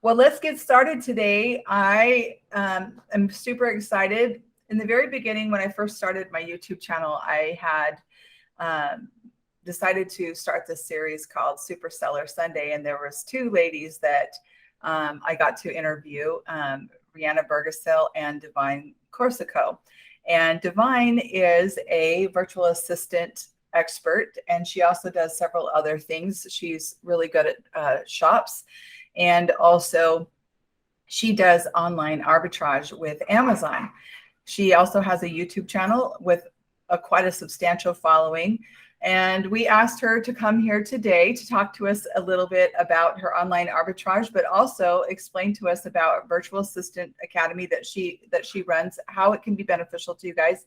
Well, let's get started today. I am super excited. In the very beginning, when I first started my YouTube channel, I had decided to start this series called Super Seller Sunday, and there was two ladies that I got to interview, Rihanna Bergesil and Divine Corsico. And Divine is a virtual assistant expert, and she also does several other things. She's really good at shops, and also she does online arbitrage with Amazon. She also has a YouTube channel with quite a substantial following. And we asked her to come here today to talk to us a little bit about her online arbitrage, but also explain to us about Virtual Assistant Academy that she runs, how it can be beneficial to you guys,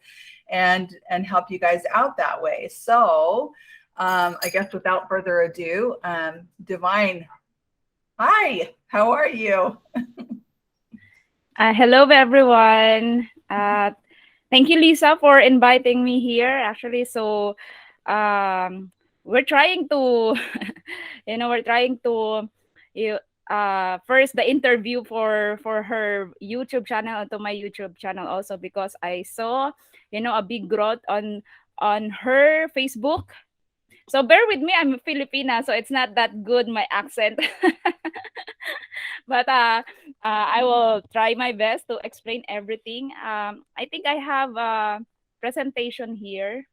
and help you guys out that way. So I guess without further ado, Divine, hi, how are you? Hello, everyone. Thank you, Lisa, for inviting me here. Actually, so we're trying to, we're trying to, you, first the interview for her YouTube channel and to my YouTube channel also, because I saw, a big growth on her Facebook. So bear with me, I'm Filipina, so it's not that good my accent. But I will try my best to explain everything. I think I have a presentation here,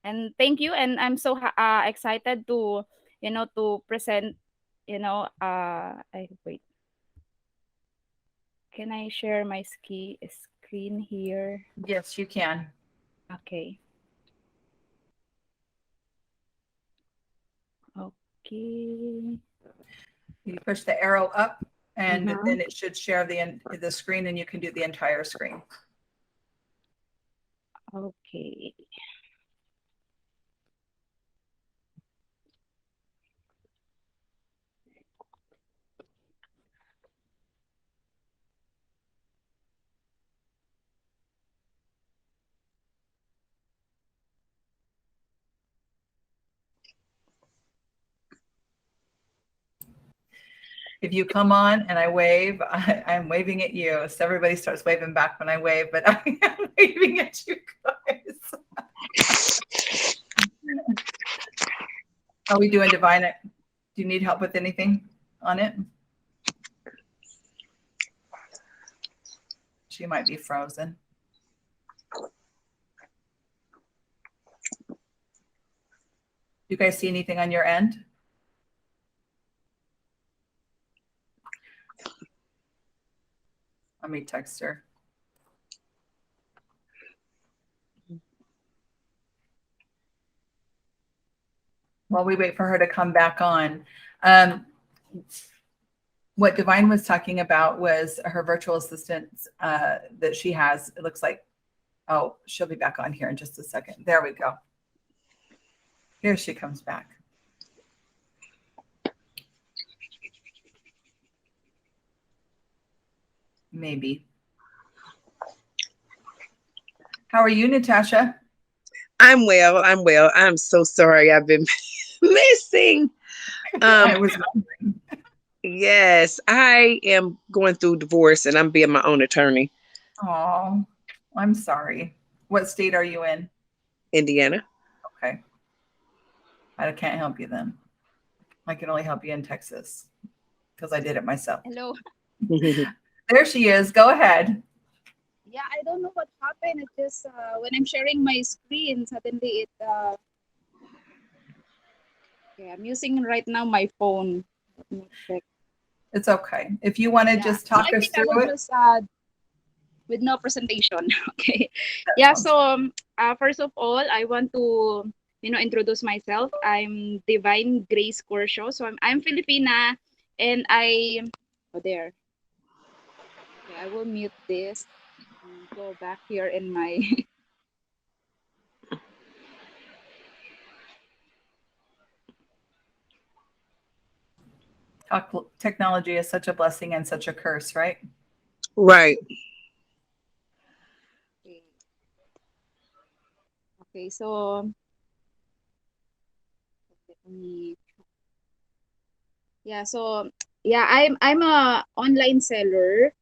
and thank you. And I'm so excited to, to present. I wait. Can I share my screen here? Yes, you can. Okay. Okay. You push the arrow up, and Uh-huh. then it should share the screen, and you can do the entire screen. Okay. If you come on and I wave, I'm waving at you. So everybody starts waving back when I wave, but I am waving at you guys. Are we doing Divine? Do you need help with anything on it? She might be frozen. You guys see anything on your end? Let me text her. While we wait for her to come back on, what Divine was talking about was her virtual assistant that she has. It looks like, oh, she'll be back on here in just a second. There we go. Here she comes back. Maybe. How are you, Natasha? I'm well. I'm well. I'm so sorry. I've been missing. I Um, was wondering. yes, I am going through divorce and I'm being my own attorney. Oh, I'm sorry. What state are you in? Indiana. Okay. I can't help you then. I can only help you in Texas because I did it myself. Hello. There she is. Go ahead. Yeah, I don't know what happened. It just when I'm sharing my screen, suddenly it. Okay, I'm using right now my phone. Let me check. It's okay. If you want to Yeah, just so talk I us think I through will it, just with no presentation. Okay. that Yeah. sounds So first of all, I want to introduce myself. I'm Divine Grace Corsio. So I'm Filipina, and I oh there. Okay, I will mute this and go back here in my. technology is such a blessing and such a curse, right? Right. Okay. Okay, so let me yeah, so yeah, I'm a online seller.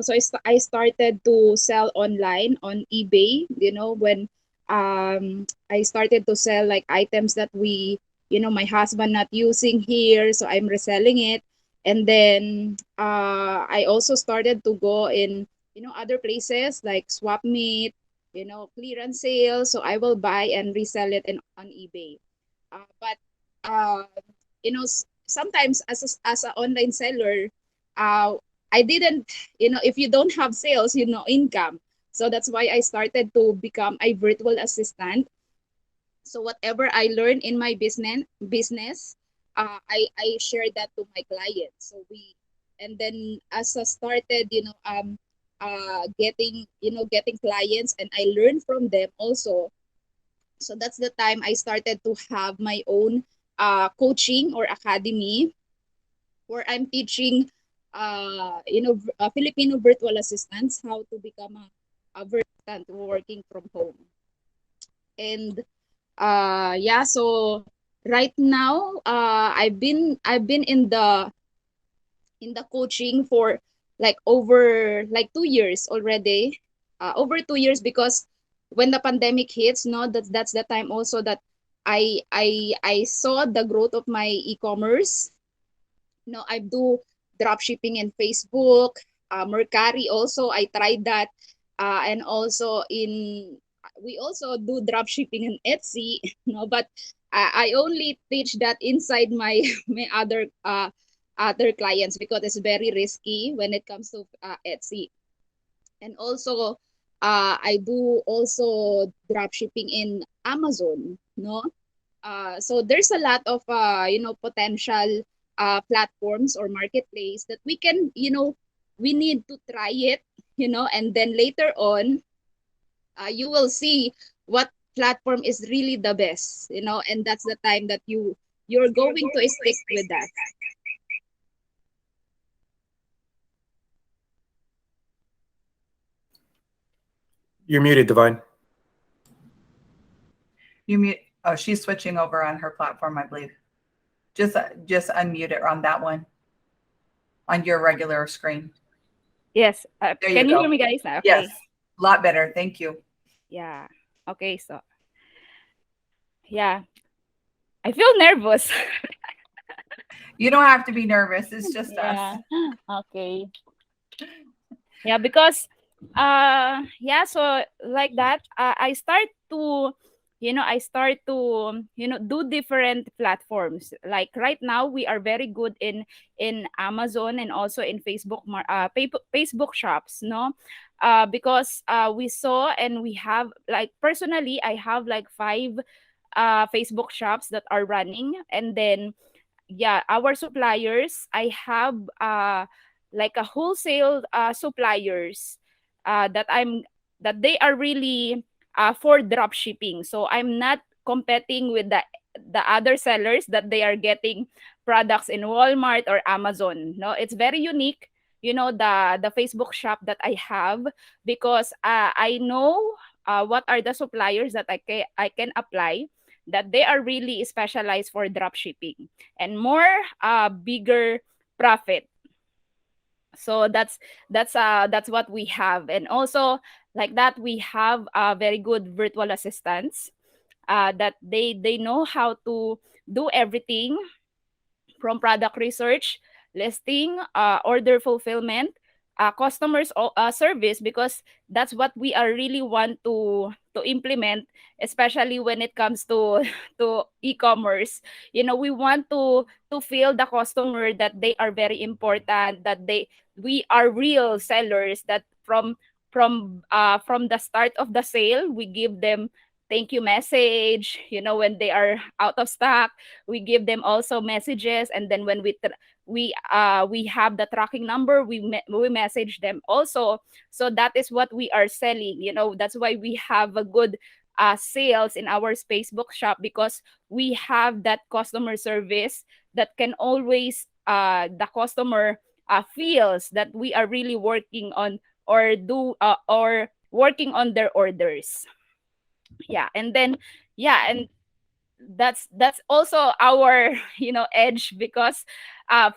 So I started to sell online on eBay. When I started to sell like items that my husband not using here, so I'm reselling it. And then I also started to go in other places like swap meet, clearance sale. So I will buy and resell it on eBay. But uh, sometimes as an online seller, uh, I didn't, if you don't have sales, income. So that's why I started to become a virtual assistant. So whatever I learn in my business, I share that to my clients. And then as I started, getting clients, and I learn from them also. So that's the time I started to have my own coaching or academy where I'm teaching, Filipino virtual assistants how to become a virtual assistant working from home. And yeah, so right now, I've been in the coaching for like over like 2 years already, over 2 years, because when the pandemic hits, no, that's the time also that I saw the growth of my e-commerce. I do drop shipping in Facebook, Mercari also. I tried that, and also we also do drop shipping in Etsy. But I only teach that inside my my other clients, because it's very risky when it comes to Etsy. And also, I do also drop shipping in Amazon. No, so there's a lot of potential platforms or marketplace that we need to try it, and then later on, you will see what platform is really the best, and that's the time that you're going to stick with that. You're muted, Divine. You mute. Oh, she's switching over on her platform, I believe. Just unmute it on that one on your regular screen. Yes. There you Can you go. hear me, guys? Okay. Yes, a lot better. Thank you. Yeah. Okay. So yeah, I feel nervous. You don't have to be nervous. It's just Yeah. us. Okay. Yeah, because yeah, so like that, I start to do different platforms. Like right now, we are very good in Amazon and also in Facebook shops, no? Because we saw, and we have, like, personally, I have like 5 Facebook shops that are running. And then yeah, our suppliers, I have like a wholesale suppliers that they are really for drop shipping. So I'm not competing with the other sellers that they are getting products in Walmart or Amazon. No, it's very unique, the Facebook shop that I have, because I know what are the suppliers that I can apply, that they are really specialized for drop shipping and more bigger profit. So that's what we have. And also, like that, we have very good virtual assistants that they know how to do everything, from product research, listing, order fulfillment, customers service, because that's what we are really want to implement, especially when it comes to to e-commerce. We want to feel the customer that they are very important, that we are real sellers, that from the start of the sale, we give them thank you message, when they are out of stock. We give them also messages, and then when we have the tracking number, we message them also. So that is what we are selling. That's why we have a good sales in our Facebook shop, because we have that customer service that can always the customer feels that we are really working on, or working on their orders. Yeah. And then yeah, and that's also our edge, because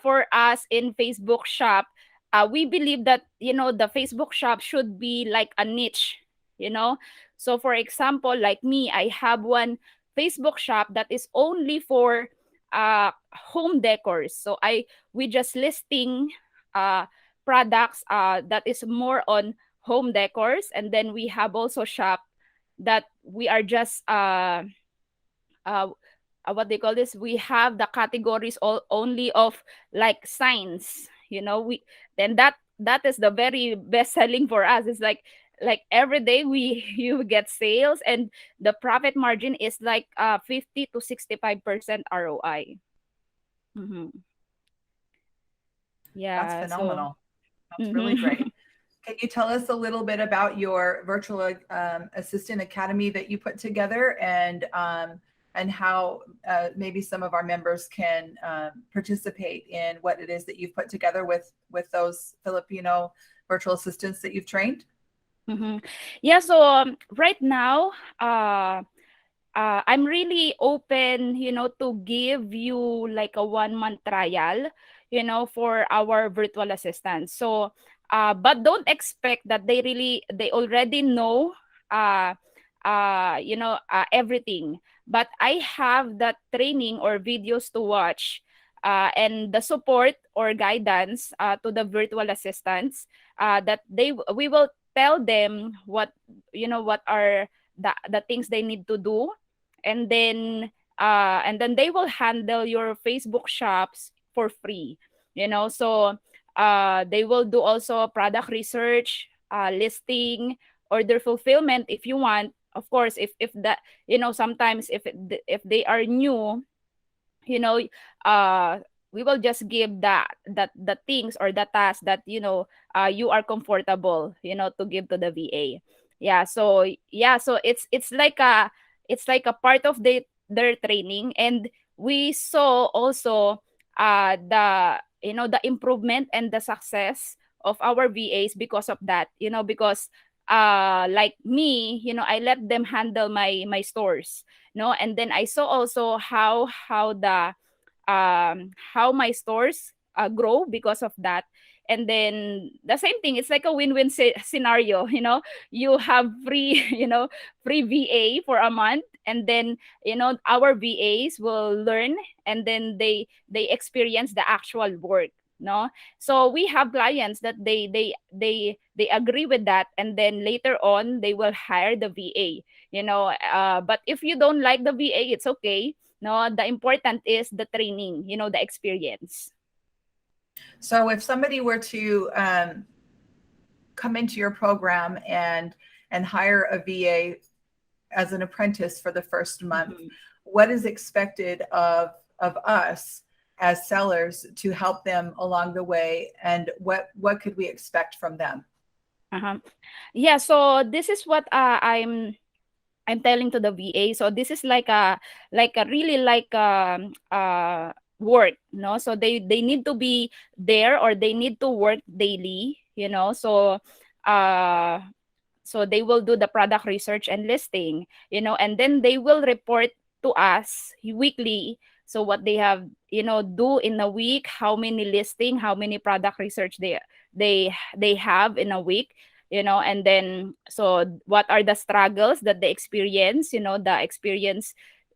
for us in Facebook shop, we believe that the Facebook shop should be like a niche, you know. So for example, like me, I have one Facebook shop that is only for home decors. So I we just listing products that is more on home decors, and then we have also shop that we are just uh, what they call this, we have the categories all only of like signs, we then that is the very best selling for us. It's like every day we you get sales, and the profit margin is like 50 to 65% ROI. Mm-hmm. That's Yeah, so phenomenal. That's really mm-hmm. great. Can you tell us a little bit about your virtual assistant academy that you put together, and how maybe some of our members can participate in what it is that you've put together with those Filipino virtual assistants that you've trained? Mm-hmm. Yeah, so right now, I'm really open, to give you like a 1 month trial, for our virtual assistants. So, but don't expect that they already know, everything. But I have that training or videos to watch, and the support or guidance to the virtual assistants, that we will tell them what are the things they need to do, and then they will handle your Facebook shops for free. So they will do also product research, listing, order fulfillment if you want. Of course, if that, sometimes if they are new, you know uh we will just give the things or the tasks that you are comfortable, to give to the VA. So it's like a part of their training. And we saw also the improvement and the success of our VAs because of that, because like me, I let them handle my stores, no, and then I saw also how my stores grow because of that. And then the same thing, it's like a win-win scenario. You have free free VA for a month, and then our VAs will learn, and then they experience the actual work, no. So we have clients that they agree with that, and then later on they will hire the VA. But if you don't like the VA, it's okay. No, the important is the training, the experience. So if somebody were to come into your program and hire a VA as an apprentice for the first month, Mhm. what is expected of us as sellers to help them along the way, and what could we expect from them? Uh-huh. Yeah, so this is what I'm telling to the VA. So this is like a really like work, no? So they need to be there, or they need to work daily, uh so they will do the product research and listing, and then they will report to us weekly. So what they have, do in a week, how many listing, how many product research they have in a week, and then so what are the struggles that they experience, the experience,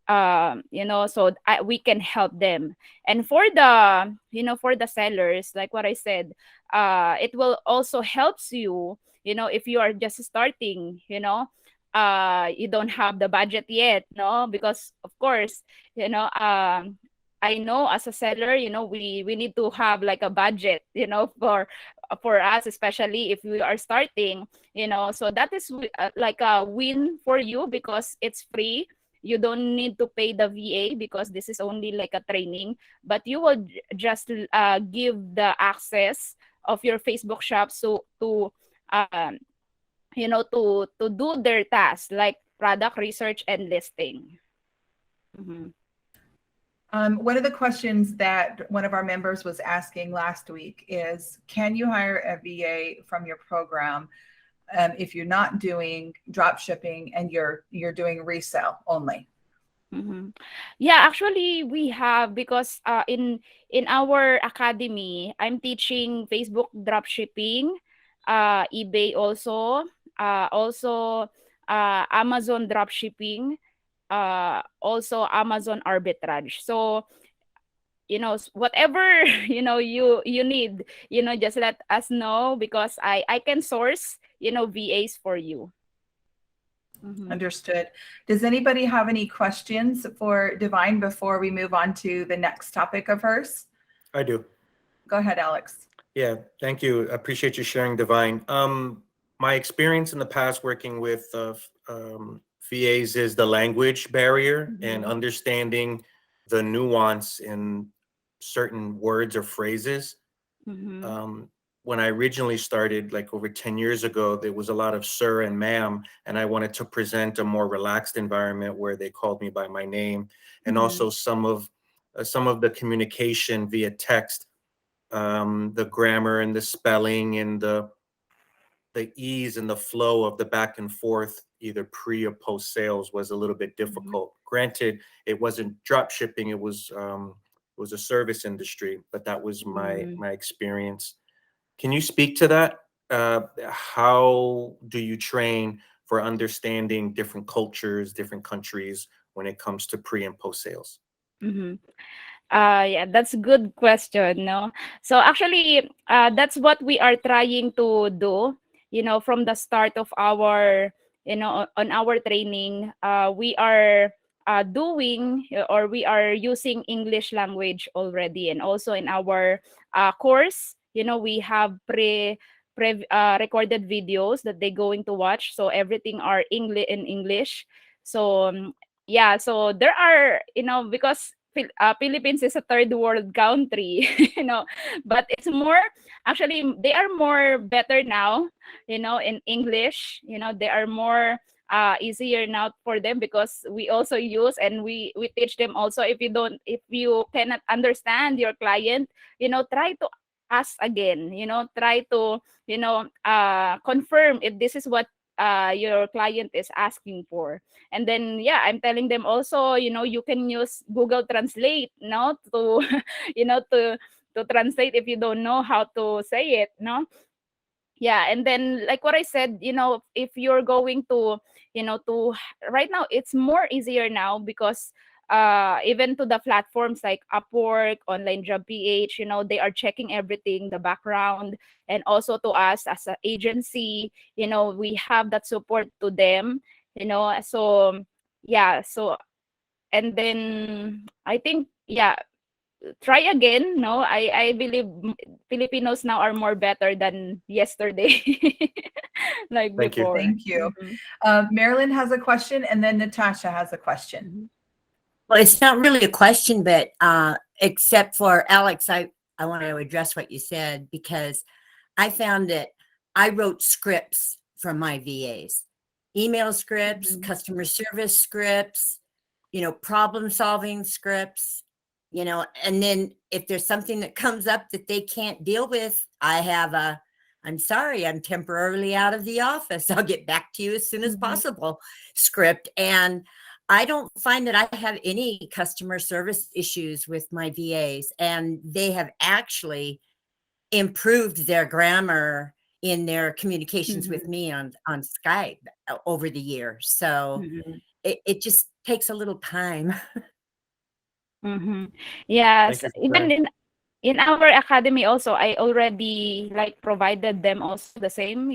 so we can help them. And for the sellers, like what I said, it will also helps you, if you are just starting, you don't have the budget yet, no, because of course, I know as a seller, we need to have like a budget, for us, especially if we are starting, so that is like a win for you, because it's free. You don't need to pay the VA, because this is only like a training, but you will just give the access of your Facebook shop, so to um, to do their tasks like product research and listing. Mhm. One of the questions that one of our members was asking last week is, can you hire a VA from your program if you're not doing drop shipping and you're doing resale only? Mm-hmm. Yeah, actually we have, because in our academy, I'm teaching Facebook dropshipping, eBay also, also Amazon dropshipping, also Amazon arbitrage. So, whatever you need, just let us know, because I can source, VAs for you. Mm-hmm. Understood. Does anybody have any questions for Divine before we move on to the next topic of hers? I do. Go ahead, Alex. Yeah, thank you. I appreciate you sharing, Divine. My experience in the past working with VAs is the language barrier and Mm-hmm. understanding the nuance in certain words or phrases. Mm-hmm. Um, when I originally started, like over 10 years ago, there was a lot of sir and ma'am, and I wanted to present a more relaxed environment where they called me by my name, and Mm-hmm. also some of the communication via text, the grammar and the spelling and the ease and the flow of the back and forth, either pre or post sales, was a little bit Mm-hmm. difficult. Granted, it wasn't drop shipping; it was a service industry, but that was Mm-hmm. my experience. Can you speak to that? How do you train for understanding different cultures, different countries when it comes to pre and post sales? Mm-hmm. Yeah, that's a good question, no? So actually, that's what we are trying to do, from the start of our, on our training. We are doing, or we are using English language already. And also in our course, we have recorded videos that they're going to watch. So everything are in English. So, yeah, so there are, because Philippines is a third world country, but it's more, actually, they are more better now, in English. They are more easier now for them, because we also use, and we teach them also. If you cannot understand your client, try to ask again, try to, confirm if this is what your client is asking for. And then, yeah, I'm telling them also, you can use Google Translate, no, to to translate if you don't know how to say it, no. Yeah, and then, like what I said, if you're going to, right now it's more easier now, because even to the platforms like Upwork, Online Job PH, they are checking everything, the background. And also to us as an agency, we have that support to them, so yeah. So, and then I think, yeah, try again. No, I believe Filipinos now are more better than yesterday, like Thank you. before. Thank you. Mhm. Marilyn has a question, and then Natasha has a question. Mhm. Well, it's not really a question, but except for Alex, I want to address what you said, because I found that I wrote scripts for my VAs, email scripts, Mhm. customer service scripts, problem solving scripts, and then if there's something that comes up that they can't deal with, I have I'm sorry, I'm temporarily out of the office. I'll get back to you as soon as Mhm. possible script. And I don't find that I have any customer service issues with my VAs, and they have actually improved their grammar in their communications with Mhm. me on Skype over the years. So Mhm. it just takes a little time. Mhm. Yes, Thank you for even sharing. in our academy also, I already like provided them also the same,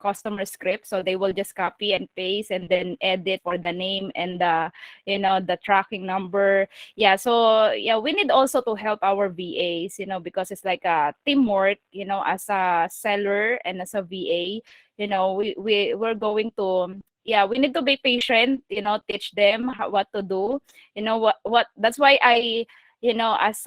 customer script. So they will just copy and paste, and then edit for the name and the tracking number. Yeah. So yeah, we need also to help our VAs, because it's like a teamwork, as a seller and as a VA, we're going to, yeah, we need to be patient, teach them what to do, what that's why as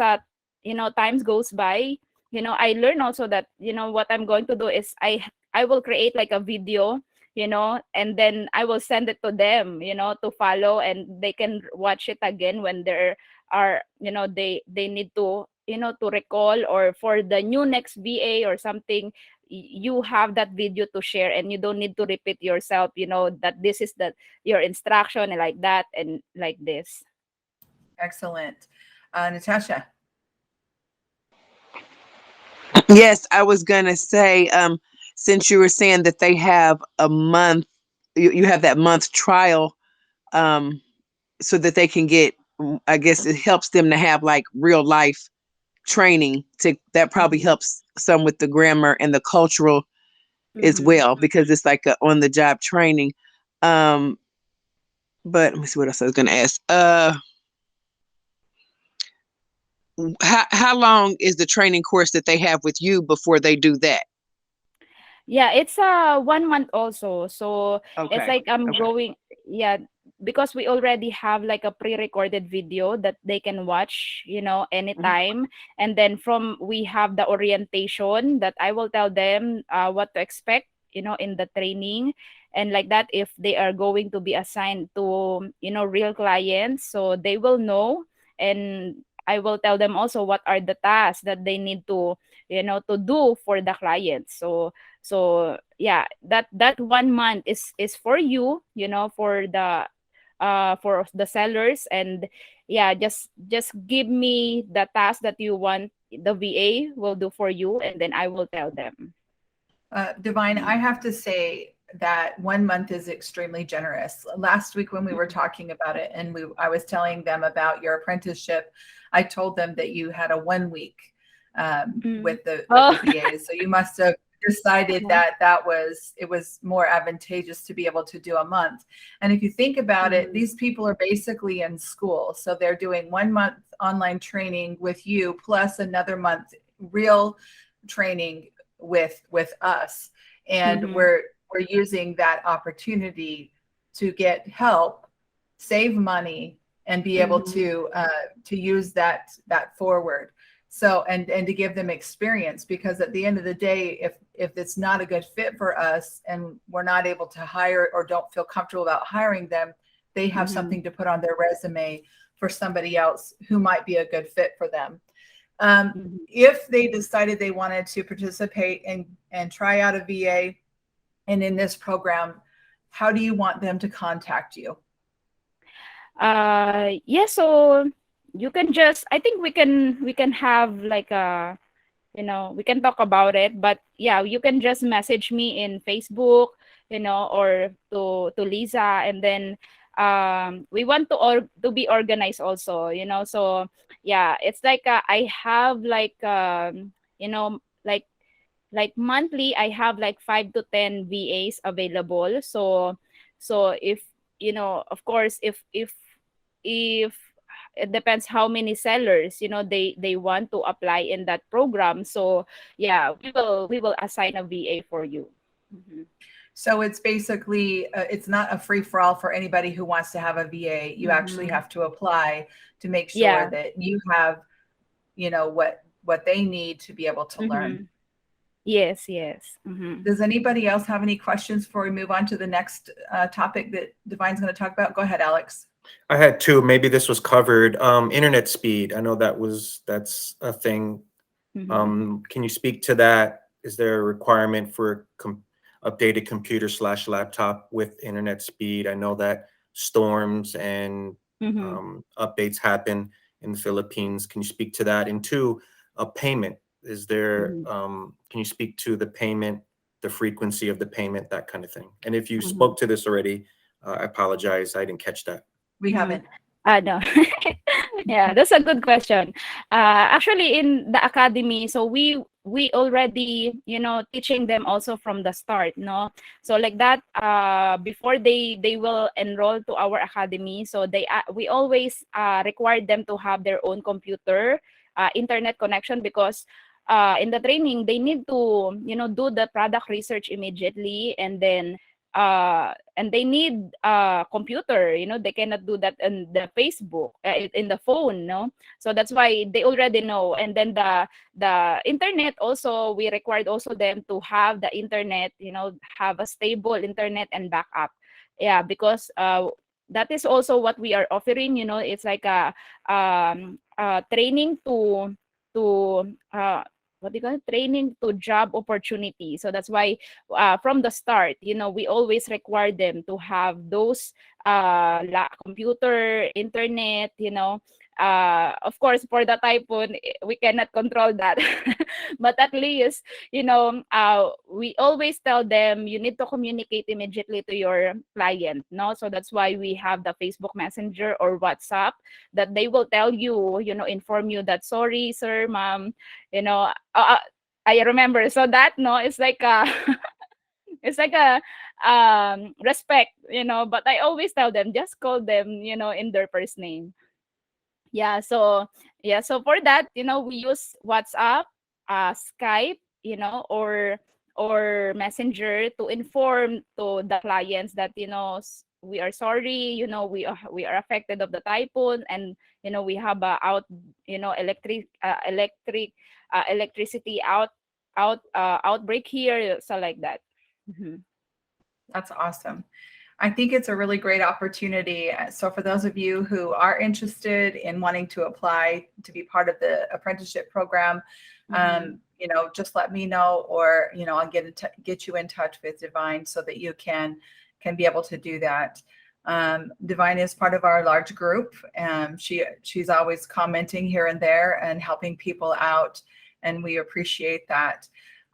times goes by, I learn also that, what I'm going to do is I will create like a video, and then I will send it to them, to follow, and they can watch it again when there are, they need to, to recall, or for the new next VA or something. you have that video to share, and you don't need to repeat yourself, that this is your instruction, and like that, and like this. Excellent. Natasha. Yes, I was gonna say, since you were saying that they have a month, you have that month trial, um, so that they can get, I guess it helps them to have like real life training that probably helps some with the grammar and the cultural as well, because it's like a on the job training. But let me see what else I was gonna ask. How long is the training course that they have with you before they do that? Yeah, it's 1 month also. So it's Okay. like I'm Okay. going, yeah, because we already have like a pre-recorded video that they can watch, anytime. And then we have the orientation that I will tell them what to expect, in the training. And like that, if they are going to be assigned to, real clients, so they will know. And I will tell them also what are the tasks that they need to, to do for the clients. So yeah, that 1 month is for you, for the sellers. And yeah, just give me the task that you want the VA will do for you, and then I will tell them. Divine, I have to say that 1 month is extremely generous. Last week when we were talking about it, and I was telling them about your apprenticeship, I told them that you had a 1 week with the VAs. So you must have decided that it was more advantageous to be able to do a month. And if you think about it, these people are basically in school. So they're doing 1 month online training with you, plus another month real training with us. And we're using that opportunity to get help, save money, and be able to use that forward. So and to give them experience, because at the end of the day, if it's not a good fit for us and we're not able to hire or don't feel comfortable about hiring them, they have something to put on their resume for somebody else who might be a good fit for them. If they decided they wanted to participate and try out a VA and in this program, how do you want them to contact you? Yeah, so you can just, I think we can have like a, we can talk about it. But yeah, you can just message me in Facebook, or to Lisa. And then we want to be organized also, so yeah, it's like I have like like monthly I have like 5 to 10 VAs available. So if, of course, if it depends how many sellers, they want to apply in that program. So yeah, we will assign a VA for you. So it's basically it's not a free for all for anybody who wants to have a VA. You actually have to apply to make sure that you have, what they need to be able to learn. Yes. Does anybody else have any questions before we move on to the next topic that Divine's going to talk about? Go ahead, Alex. I had two. Maybe this was covered. Internet speed. I know that's a thing. Can you speak to that? Is there a requirement for updated computer / laptop with internet speed? I know that storms and updates happen in the Philippines. Can you speak to that? And two, a payment. Is there, can you speak to the payment, the frequency of the payment, that kind of thing? And if you spoke to this already, I apologize. I didn't catch that. We haven't. No. Yeah, that's a good question. Actually, in the academy, so we already, teaching them also from the start, no? So like that, before they will enroll to our academy, so we always require them to have their own computer, internet connection, because in the training they need to, do the product research immediately. And then and they need a computer, they cannot do that in the Facebook, in the phone, no? So that's why they already know. And then the internet also, we required also them to have the internet, have a stable internet and backup. Yeah, because that is also what we are offering, it's like a training to what do you call it? Training to job opportunity. So that's why from the start, we always require them to have those computer, internet, of course, for the typhoon, we cannot control that. But at least, we always tell them you need to communicate immediately to your client. No, so that's why we have the Facebook Messenger or WhatsApp that they will tell you, inform you that sorry, sir, ma'am, I remember. So that no, it's like it's like a respect, but I always tell them just call them, in their first name. Yeah, so for that, we use WhatsApp, Skype, or Messenger to inform to the clients that we are sorry, we are affected of the typhoon, and we have a out electricity outbreak here, so like that. Mhm. That's awesome. I think it's a really great opportunity. So for those of you who are interested in wanting to apply to be part of the apprenticeship program, just let me know, or I'll get you in touch with Divine so that you can be able to do that. Divine is part of our large group. She's always commenting here and there and helping people out, and we appreciate that.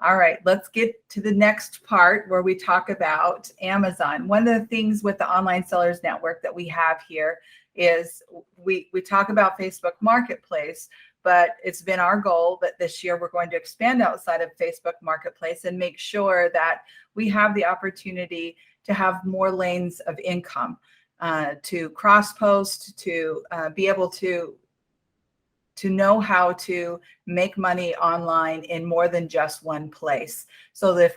All right, let's get to the next part where we talk about Amazon. One of the things with the Online Sellers Network that we have here is we talk about Facebook Marketplace, but it's been our goal that this year we're going to expand outside of Facebook Marketplace and make sure that we have the opportunity to have more lanes of income, to cross post, to be able to know how to make money online in more than just one place. So that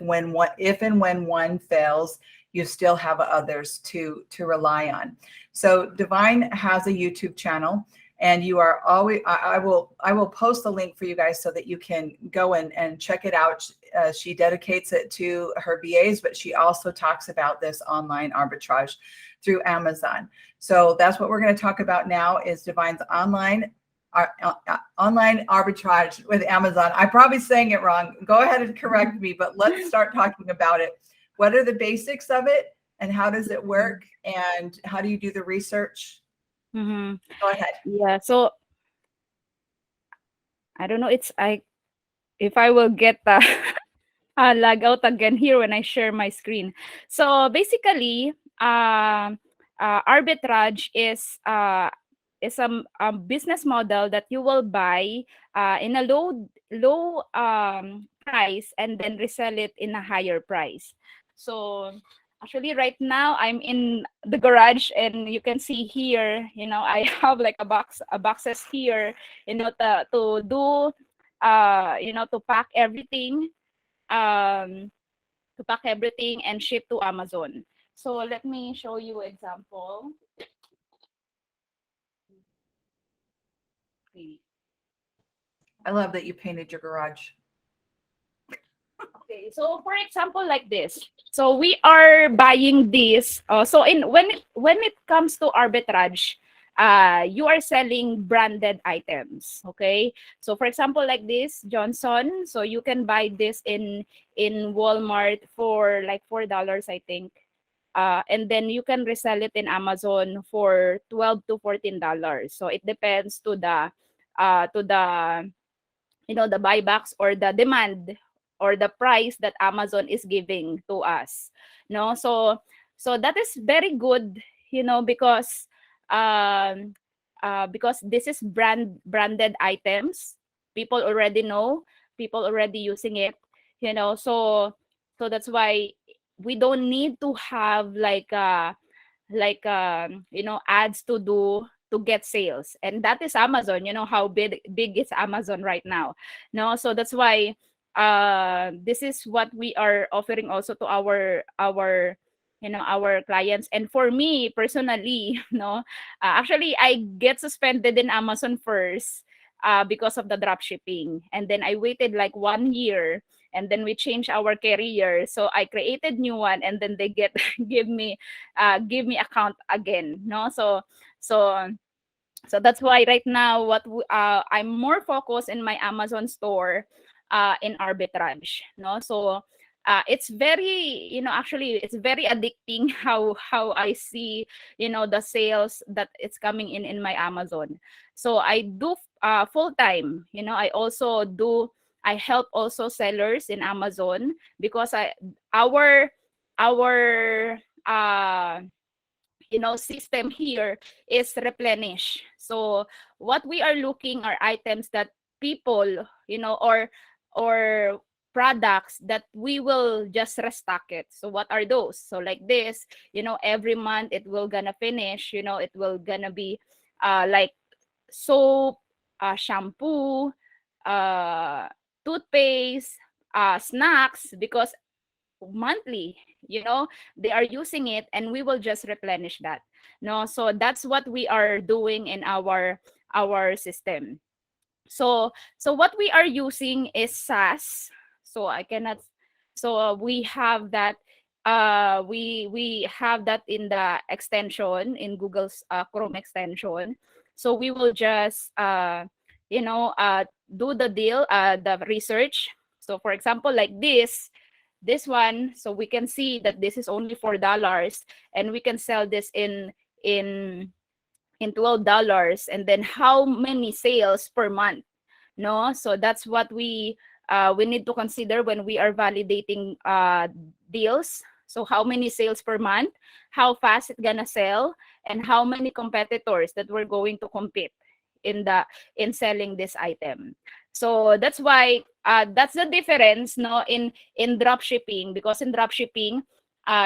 if and when one fails, you still have others to rely on. So Divine has a YouTube channel, and you are always, I will post the link for you guys so that you can go and check it out. She dedicates it to her VAs, but she also talks about this online arbitrage through Amazon. So that's what we're going to talk about now, is Divine's online arbitrage with Amazon. I'm probably saying it wrong. Go ahead and correct me, but let's start talking about it. What are the basics of it, and how does it work, and how do you do the research? Mm-hmm. Go ahead. Yeah, so I don't know, if I will get lag out again here when I share my screen. So basically, arbitrage is a business model that you will buy in a low price and then resell it in a higher price. So actually right now I'm in the garage, and you can see here, I have like boxes here, to do to pack everything, and ship to Amazon. So let me show you example. Okay. I love that you painted your garage. Okay, so for example, like this. So we are buying this. So when it comes to arbitrage, you are selling branded items. Okay. So for example, like this Johnson. So you can buy this in Walmart for like $4, I think. And then you can resell it in Amazon for $12 to $14. So it depends to the the buybacks or the demand or the price that Amazon is giving to us. No, so that is very good, um because this is branded items. People already know, people already using it, so that's why we don't need to have ads to do to get sales. And that is Amazon. You know how big is Amazon right now. No, so that's why this is what we are offering also to our clients. And for me personally, actually I get suspended in Amazon first because of the drop shipping, and then I waited like 1 year, and then we changed our carrier, so I created new one, and then they get give me account again. So that's why right now I'm more focused in my Amazon store, in arbitrage, no? So it's very, actually it's very addicting how I see, the sales that it's coming in my Amazon. So I do full time, I help also sellers in Amazon, because our our uh system here is replenish. So what we are looking are items that people, or products that we will just restock it. So what are those? So like this, every month it will gonna finish, it will gonna be like soap, shampoo, uh toothpaste, snacks, because monthly, they are using it, and we will just replenish that. No, so that's what we are doing in our system. So what we are using is SAS. So I cannot, so we have that, we have that in the extension, in Google's Chrome extension. So we will just do the deal, the research. So for example, like this one, so we can see that this is only $4, and we can sell this in $12, and then how many sales per month, no? So that's what we need to consider when we are validating deals. So how many sales per month, how fast it's gonna sell, and how many competitors that we're going to compete in selling this item. So that's why that's the difference, no, in drop shipping, because in drop shipping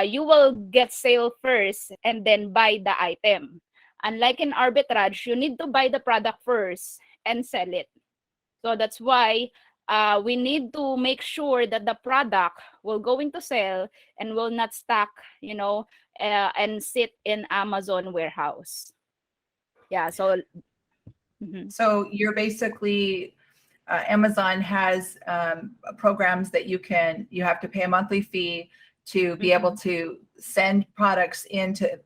you will get sale first and then buy the item. Unlike in arbitrage, you need to buy the product first and sell it. So that's why we need to make sure that the product will going to sell and will not stack, and sit in Amazon warehouse. Yeah. So. Mhm. So you're basically, Amazon has programs that you have to pay a monthly fee to be able to send products in to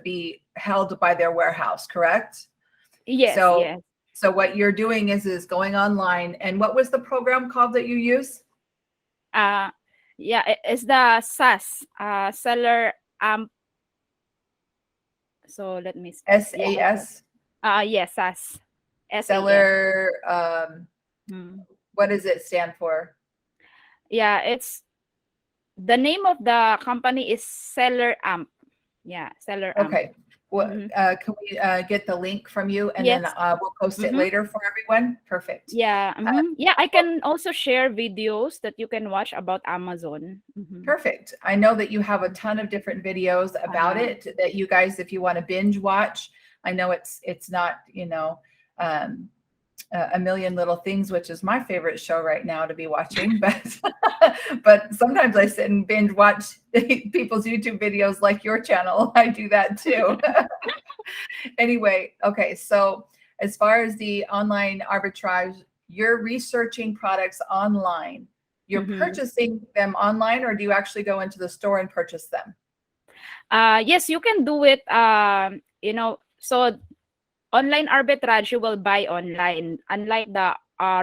be held by their warehouse, correct? Yes. So, yes. so what you're doing is going online. And what was the program called that you use? Yeah, it's the SAS, seller amp. So let me. SAS? Yes, SAS. Seller, what does it stand for? Yeah, it's the name of the company is Seller Amp. Yeah, Seller Amp. Okay. Well, can we get the link from you, and Yes. then we'll post it later for everyone? Perfect. Yeah. Yeah, I can also share videos that you can watch about Amazon. Perfect. I know that you have a ton of different videos about it that you guys, if you want to binge watch, I know it's not, a million little things, which is my favorite show right now to be watching, but sometimes I sit and binge watch people's YouTube videos like your channel. I do that too. Anyway, okay. So as far as the online arbitrage, you're researching products online. You're purchasing them online, or do you actually go into the store and purchase them? Yes, you can do it. So online arbitrage, you will buy online. Unlike the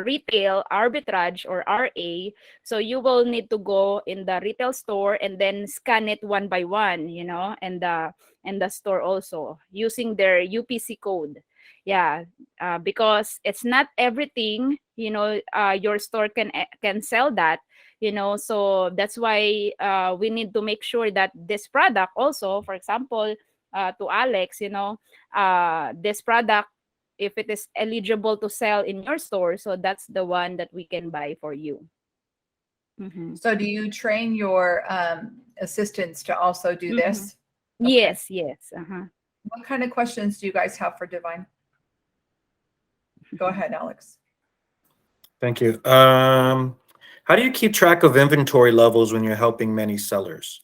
retail arbitrage or RA, so you will need to go in the retail store and then scan it one by one, and the store also using their UPC code. Yeah, because it's not everything, your store can sell that, so that's why we need to make sure that this product also, for example, to Alex, this product, if it is eligible to sell in your store, so that's the one that we can buy for you. So do you train your assistants to also do this? Okay. Yes. What kind of questions do you guys have for Divine? Go ahead, Alex. Thank you. How do you keep track of inventory levels when you're helping many sellers?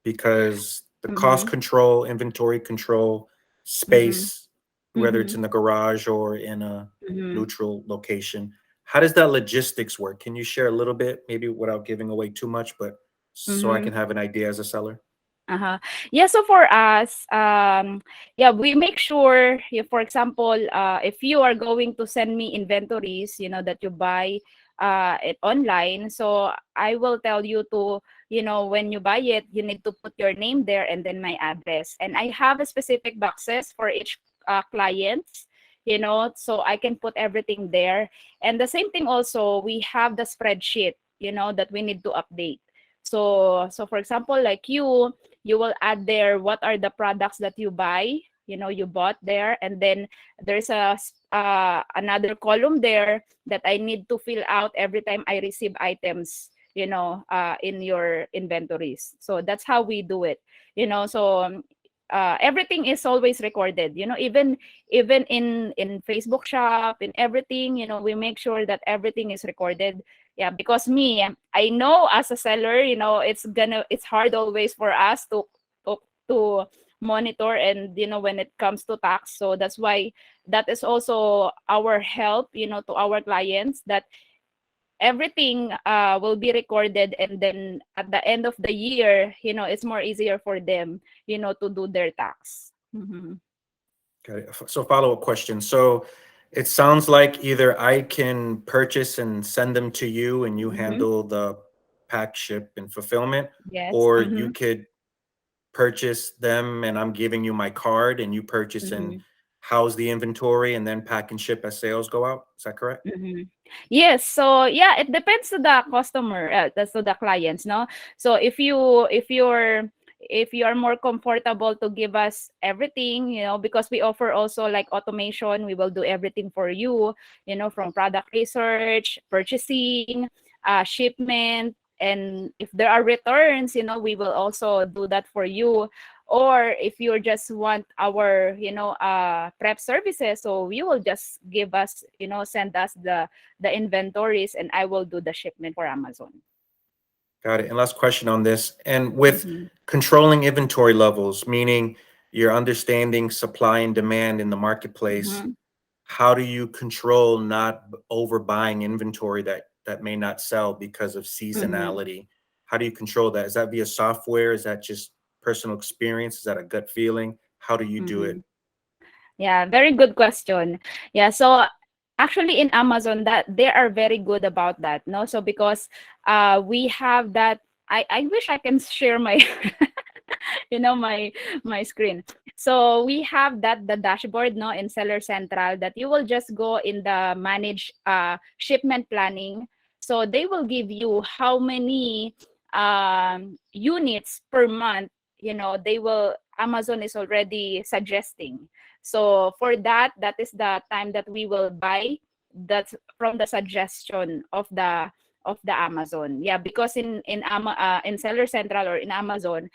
Because the cost control, inventory control, space, whether it's in the garage or in a neutral location. How does that logistics work? Can you share a little bit, maybe without giving away too much, but so I can have an idea as a seller? Yeah, so for us, we make sure, for example, if you are going to send me inventories, that you buy it online. So I will tell you to, when you buy it, you need to put your name there and then my address. And I have a specific boxes for each clients, so I can put everything there. And the same thing also, we have the spreadsheet, that we need to update. So for example, like you will add there what are the products that you buy, you bought there, and then there's another column there that I need to fill out every time I receive items, in your inventories. So that's how we do it, so everything is always recorded, even in Facebook shop, in everything, we make sure that everything is recorded. Yeah, because I know as a seller, it's hard always for us to, to monitor, and when it comes to tax. So that's why that is also our help, to our clients, that everything will be recorded, and then at the end of the year, it's more easier for them, to do their tax. Got it. So follow-up question. So it sounds like either I can purchase and send them to you and you handle the pack, ship, and fulfillment, Yes. or you could purchase them and I'm giving you my card and you purchase and house the inventory and then pack and ship as sales go out. Is that correct? Yes. So yeah, it depends to the customer, to the clients, no. So if you are more comfortable to give us everything, because we offer also like automation, we will do everything for you, from product research, purchasing, shipment, and if there are returns, we will also do that for you. Or if you just want our, prep services, so you will just give us, send us the inventories, and I will do the shipment for Amazon. Got it. And last question on this. And with controlling inventory levels, meaning you're understanding supply and demand in the marketplace, how do you control not overbuying inventory that may not sell because of seasonality? How do you control that? Is that via software? Is that just personal experience? Is that a gut feeling? How do you do it? Yeah, very good question. Yeah, so actually in Amazon, that they are very good about that, no? So because we have that, I wish I can share my my screen. So we have that the dashboard, no, in Seller Central, that you will just go in the manage shipment planning. So they will give you how many units per month, Amazon is already suggesting. So for that is the time that we will buy. That's from the suggestion of the Amazon. Yeah, because in Seller Central or in Amazon,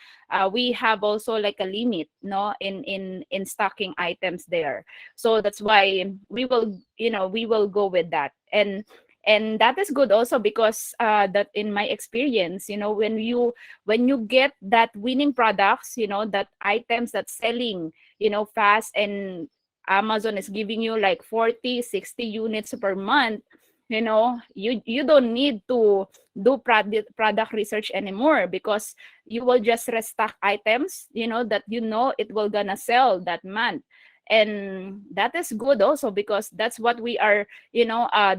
we have also like a limit, no, in stocking items there. So that's why we will go with that. And that is good also because that in my experience, when you get that winning products, that items that's selling, fast, and Amazon is giving you like 40-60 units per month, you don't need to do product research anymore, because you will just restock items, that it will gonna sell that month. And that is good also because that's what we are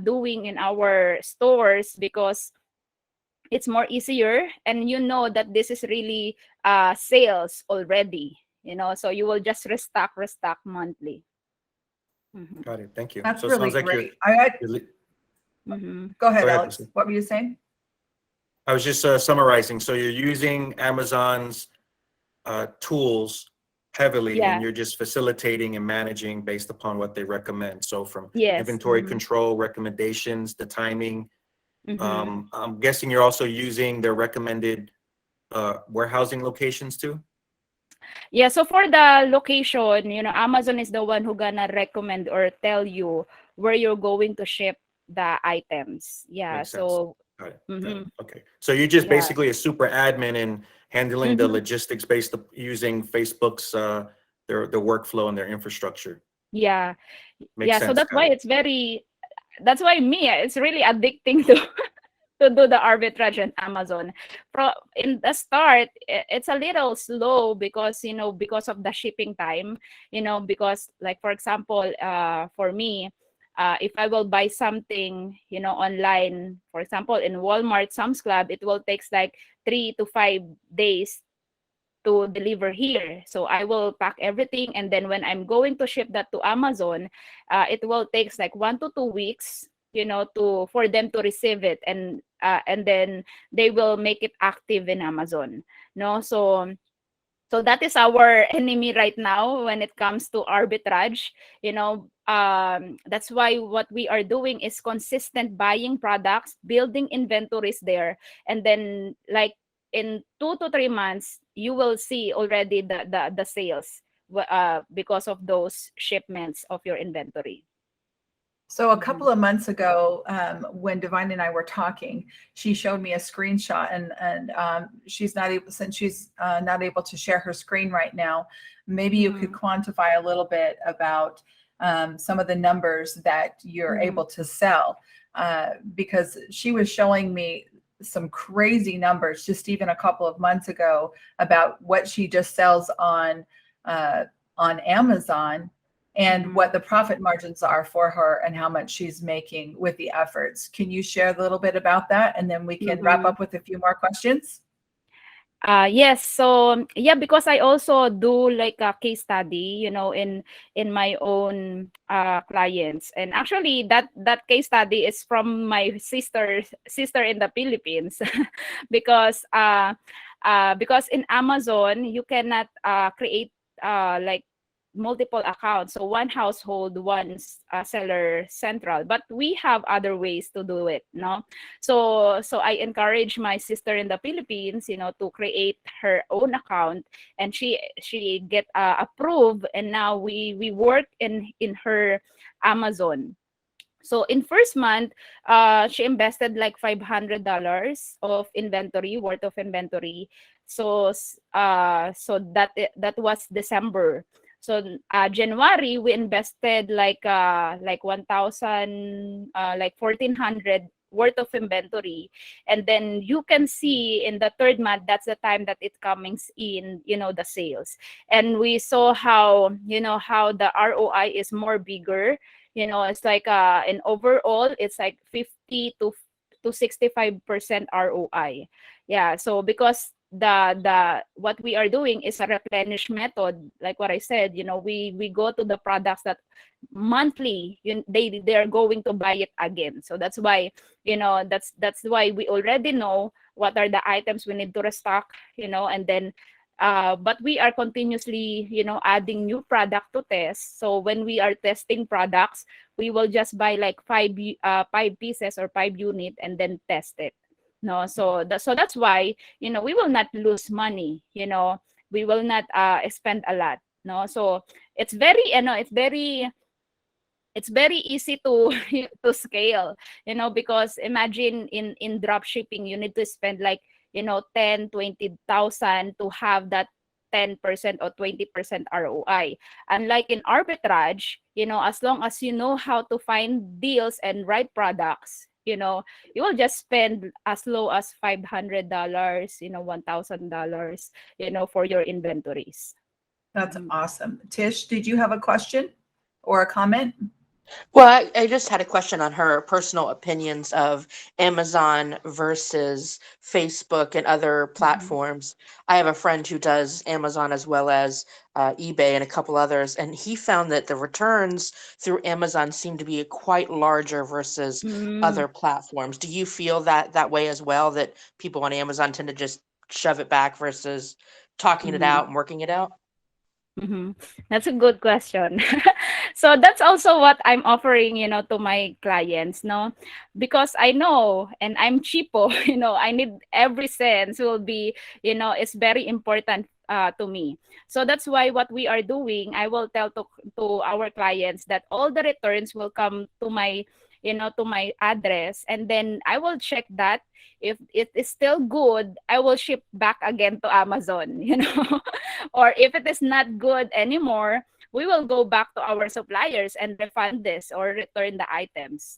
doing in our stores, because it's more easier, and that this is really sales already, so you will just restock monthly. Got it. Thank you. That's So it really sounds like great. Go ahead, Go ahead, Alex. Lucy. What were you saying? I was just summarizing. So you're using Amazon's tools heavily, and you're just facilitating and managing based upon what they recommend. So from inventory control recommendations, the timing. I'm guessing you're also using their recommended warehousing locations too? Yeah, so for the location, Amazon is the one who gonna recommend or tell you where you're going to ship the items. Yeah, Makes sense. so Got it. Got it. Okay. So you're just basically a super admin and handling the logistics based using Facebook's their workflow and their infrastructure. Yeah. Makes So sense. that's Got why it. that's why it's really addicting to to do the arbitrage on Amazon. In the start, it's a little slow because because of the shipping time. Because like for example, for me, if I will buy something, online, for example, in Walmart, Sam's Club, it will takes like 3 to 5 days to deliver here. So I will pack everything, and then when I'm going to ship that to Amazon, it will takes like 1 to 2 weeks, to for them to receive it, and then they will make it active in Amazon. No, so that is our enemy right now when it comes to arbitrage. That's why what we are doing is consistent buying products, building inventories there, and then like in 2 to 3 months you will see already the sales, because of those shipments of your inventory. So a couple of months ago, when Divine and I were talking, she showed me a screenshot, and she's not able, since she's not able to share her screen right now. Maybe you could quantify a little bit about some of the numbers that you're able to sell, because she was showing me some crazy numbers just even a couple of months ago about what she just sells on Amazon, and what the profit margins are for her and how much she's making with the efforts. Can you share a little bit about that? And then we can wrap up with a few more questions. Yes. So yeah, because I also do like a case study, in my own clients, and actually that case study is from my sister in the Philippines, because because in Amazon you cannot create like multiple accounts, so one household, one seller central, but we have other ways to do it, no? So I encourage my sister in the Philippines, to create her own account, and she get approved, and now we work in her Amazon. So in first month, she invested like $500 of inventory, worth of inventory. So that was December. So January we invested like 1,000, like 1,400 worth of inventory, and then you can see in the third month, that's the time that it comes in, the sales, and we saw how the ROI is more bigger. It's like in overall it's like 50 to 65% ROI. Yeah, so because the what we are doing is a replenish method, like what I said, we go to the products that monthly they are going to buy it again. So that's why, that's why we already know what are the items we need to restock, and then but we are continuously, adding new product to test. So when we are testing products, we will just buy like 5 pieces or 5 unit and then test it. No, so that's why, we will not lose money. We will not spend a lot. No, so it's very, it's very easy to to scale, because imagine in drop shipping you need to spend like 10-20,000 to have that 10% or 20% ROI. Unlike in arbitrage, as long as you know how to find deals and right products, you will just spend as low as $500, $1,000, for your inventories. That's awesome. Tish, did you have a question or a comment? Well, I just had a question on her personal opinions of Amazon versus Facebook and other platforms. I have a friend who does Amazon as well as eBay and a couple others, and he found that the returns through Amazon seem to be quite larger versus other platforms. Do you feel that way as well, that people on Amazon tend to just shove it back versus talking it out and working it out? That's a good question. So that's also what I'm offering, to my clients, no? Because I know, and I'm cheapo, I need every cent will be, it's very important to me. So that's why what we are doing, I will tell to our clients that all the returns will come to my, to my address, and then I will check that. If it is still good, I will ship back again to Amazon, or if it is not good anymore, we will go back to our suppliers and refund this or return the items,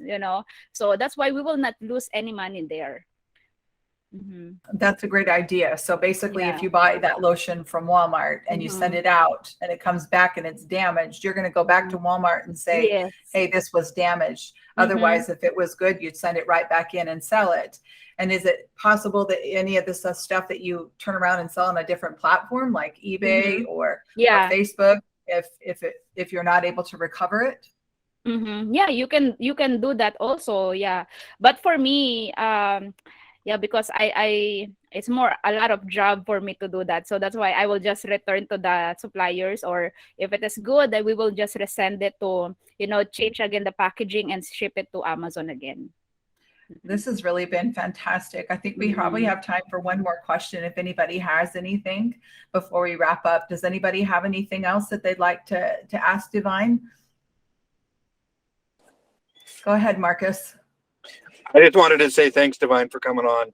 So that's why we will not lose any money there. That's a great idea. So basically, Yeah. if you buy that lotion from Walmart and you send it out and it comes back and it's damaged, you're going to go back to Walmart and say, Yes. hey, this was damaged. Otherwise, if it was good, you'd send it right back in and sell it. And is it possible that any of this stuff that you turn around and sell on a different platform like eBay or Yeah. Facebook, if you're not able to recover it? Yeah, you can do that also. Yeah, but for me, yeah, because I it's more a lot of job for me to do that. So that's why I will just return to the suppliers, or if it is good, then we will just resend it to, change again the packaging and ship it to Amazon again. This has really been fantastic. I think we probably have time for one more question. If anybody has anything before we wrap up, does anybody have anything else that they'd like to ask Divine? Go ahead, Marcus. I just wanted to say thanks, Divine, for coming on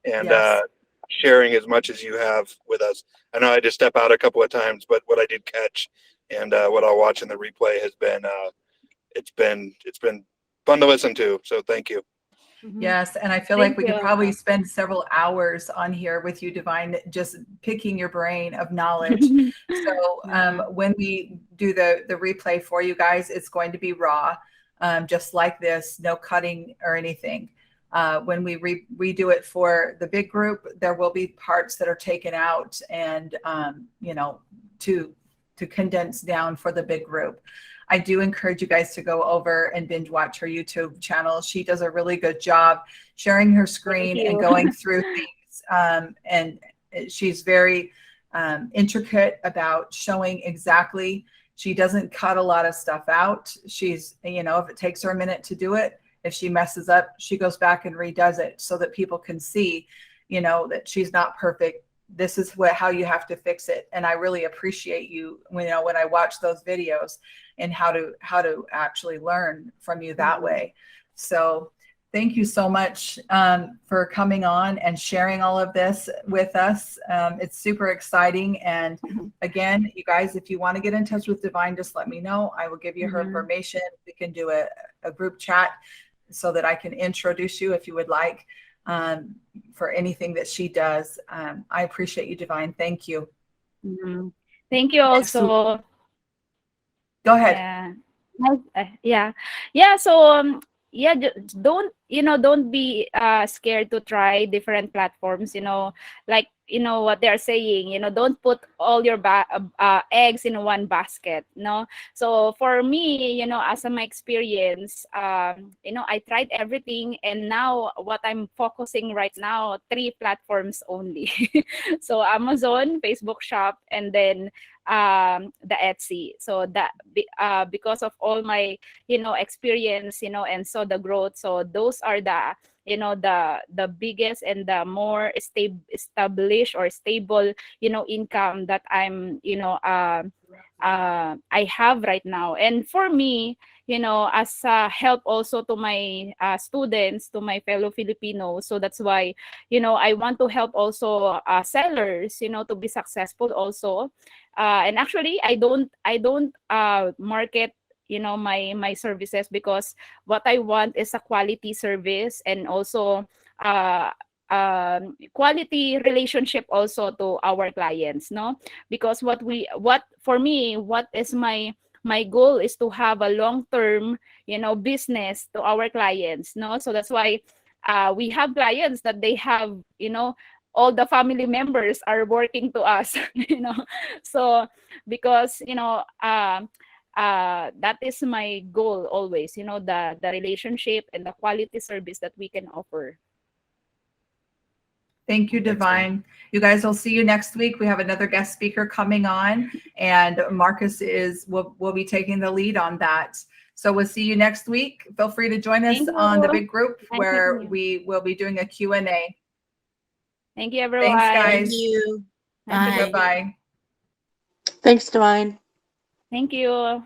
and Yes. sharing as much as you have with us. I know I had to step out a couple of times, but what I did catch and what I'll watch in the replay has been it's been fun to listen to. So thank you. Yes, and I feel Thank like we could you. probably spend several hours on here with you, Divine, just picking your brain of knowledge. So when we do the replay for you guys, it's going to be raw, just like this, no cutting or anything. When we redo it for the big group, there will be parts that are taken out and to condense down for the big group. I do encourage you guys to go over and binge watch her YouTube channel. She does a really good job sharing her screen and going through things. And she's very intricate about showing exactly. She doesn't cut a lot of stuff out. She's, if it takes her a minute to do it, if she messes up, she goes back and redoes it so that people can see, that she's not perfect. This is how you have to fix it. And I really appreciate you, when I watch those videos and how to actually learn from you that way. So thank you so much for coming on and sharing all of this with us. It's super exciting. And again, you guys, if you want to get in touch with Divine, just let me know. I will give you her information. We can do a group chat so that I can introduce you if you would like, for anything that she does. I appreciate you, Divine. Thank you. Thank you also. Go ahead. Yeah. So don't be scared to try different platforms. Like what they're saying. Don't put all your eggs in one basket. No. So for me, as my experience, I tried everything, and now what I'm focusing right now, 3 platforms only. So Amazon, Facebook Shop, and then the Etsy. So that because of all my experience, and so the growth, so those are the the biggest and the more established or stable income that I'm I have right now. And for me, as a help also to my students, to my fellow Filipinos, so that's why I want to help also sellers to be successful also. And actually I don't market my services, because what I want is a quality service, and also quality relationship also to our clients, no? Because what for me, what is my goal is to have a long-term business to our clients, no? So that's why we have clients that they have all the family members are working to us. So because that is my goal always, the relationship and the quality service that we can offer. Thank you, Divine. You guys, will see you next week. We have another guest speaker coming on, and Marcus will be taking the lead on that. So we'll see you next week. Feel free to join us on the big group where we will be doing a Q&A. Thank you, everyone. Thanks, guys. Thank you. Bye. Thanks, Divine. Thank you.